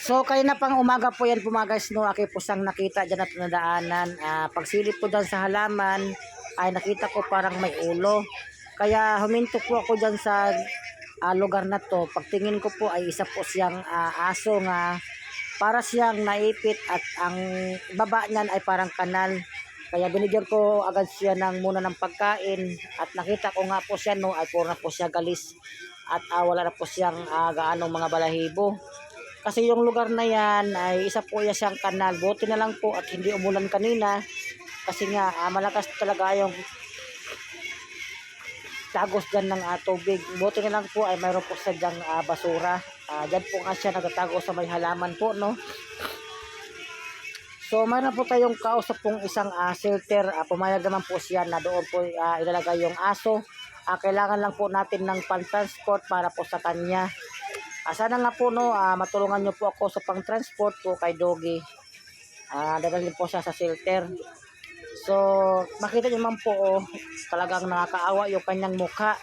So kanina pang umaga po yan po mga guys, no, aki po siyang nakita dyan at nadaanan. Pagsilip po dyan sa halaman ay nakita ko parang may ulo. Kaya huminto po ako dyan sa lugar na to. Pagtingin ko po ay isa po siyang aso nga para siyang naipit at ang baba niyan ay parang kanal. Kaya binigyan ko agad siya muna ng pagkain at nakita ko nga po siya, no, ay puro na po siya galis at wala na po siyang gaanong mga balahibo. Kasi yung lugar na yan ay isa po siyang kanal. Buti na lang po at hindi umulan kanina kasi nga malakas talaga yung tagos dyan ng tubig. Buti na lang po ay mayroon po sa dyang basura. Dyan po nga siya nagtatago sa may halaman po, no. So mayroon po tayong kausap pong isang shelter. Pumayag naman po siya na doon po ilalagay yung aso. Kailangan lang po natin ng pang-transport para po sa kanya. Sana nga po, no, matulungan nyo po ako sa pang-transport po kay Doggy. Dadalhin po siya sa shelter. So makita nyo man po, talagang nakakaawa yung kanyang mukha.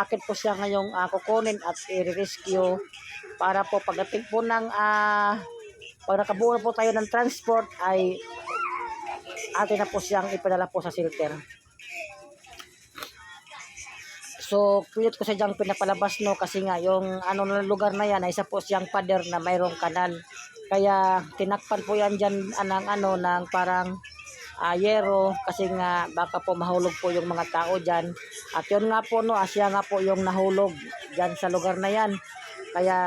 Akit po siya ngayong kukunin at i-rescue para po pagdating po ng pag nakabuo po tayo ng transport ay atin na po siyang ipadala po sa shelter. So puyot ko sa diyang pinapalabas, no, kasi nga yung lugar na yan ay isa po siyang pader na mayroong kanal. Kaya tinakpan po yan dyan ng parang yero kasi nga baka po mahulog po yung mga tao dyan. At yun nga po, no, siya nga po yung nahulog dyan sa lugar na yan. Kaya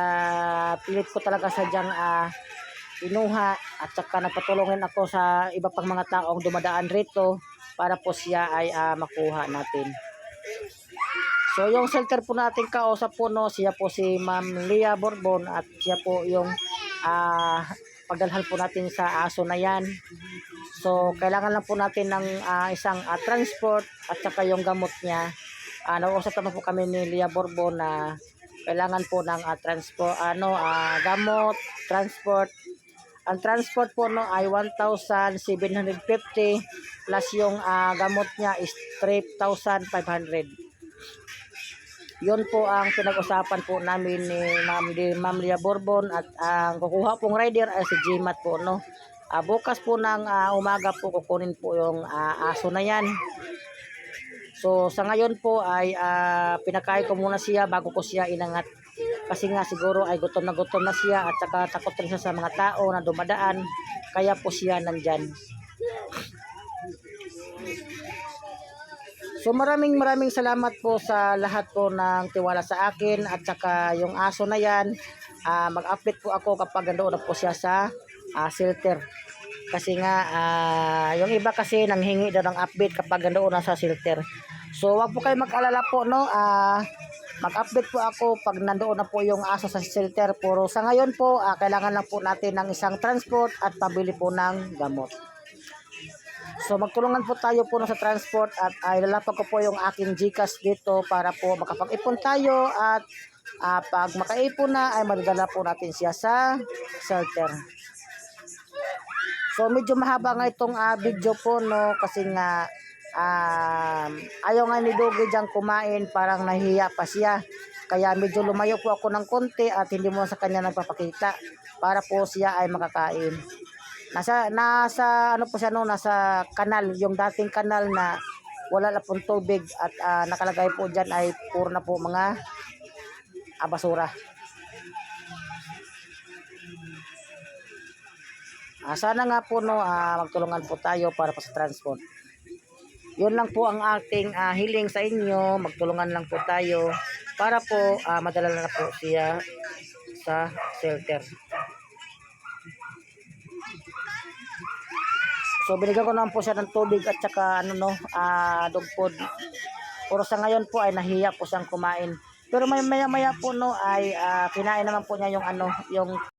pilit ko talaga sa diyang inuha at saka napatulungin ako sa iba pang mga taong dumadaan rito para po siya ay makuha natin. So yung shelter po natin kausap po, no, siya po si Ma'am Leah Borbon at siya po yung pagdalhan po natin sa aso na yan. So kailangan lang po natin ng isang transport at saka yung gamot niya. Nag-usap naman po kami ni Leah Borbon na kailangan po ng transport, gamot, transport. Ang transport po, no, ay 1,750 plus yung gamot niya is 3,500. Yun po ang pinag-usapan po namin ni Ma'am Leah Borbon at ang kukuha pong rider ay si Gmat po, no. Bukas po ng umaga po kukunin po yung aso na yan. So sa ngayon po ay pinakain ko muna siya bago ko siya inangat. Kasi nga siguro ay gutom na siya at saka takot rin siya sa mga tao na dumadaan. Kaya po siya nandyan. So maraming salamat po sa lahat po ng tiwala sa akin at saka yung aso na yan. Mag-update po ako kapag nandoon na po siya sa shelter. Kasi nga yung iba kasi nanghingi daw ng update kapag nandoon na sa shelter. So wag po kayo mag-alala po, no. Mag-update po ako pag nandoon na po yung aso sa shelter. Pero sa ngayon po kailangan lang po natin ng isang transport at pabili po ng gamot. So magtulungan po tayo po sa transport at ilalapag ko po yung aking GCash dito para po makapag-ipon tayo at pag makaipon na ay madadala po natin siya sa shelter. So medyo mahaba nga itong video po, no, kasi nga ayaw nga ni Doggy dyan kumain, parang nahihiya pa siya. Kaya medyo lumayo po ako ng konti at hindi mo sa kanya nagpapakita para po siya ay makakain. Nasa ano po siya, no, nasa kanal, yung dating kanal na wala na pong tubig at nakalagay po dyan ay puro na po mga basura. Sana nga po, no, magtulungan po tayo para po sa transport. Yun lang po ang ating hiling sa inyo, magtulungan lang po tayo para po madala na po siya sa shelter. So binigyan ko naman po siya ng tubig at saka dog food. Pero sa ngayon po ay nahiya po siyang kumain. Pero maya po, no, ay kinain naman po niya yung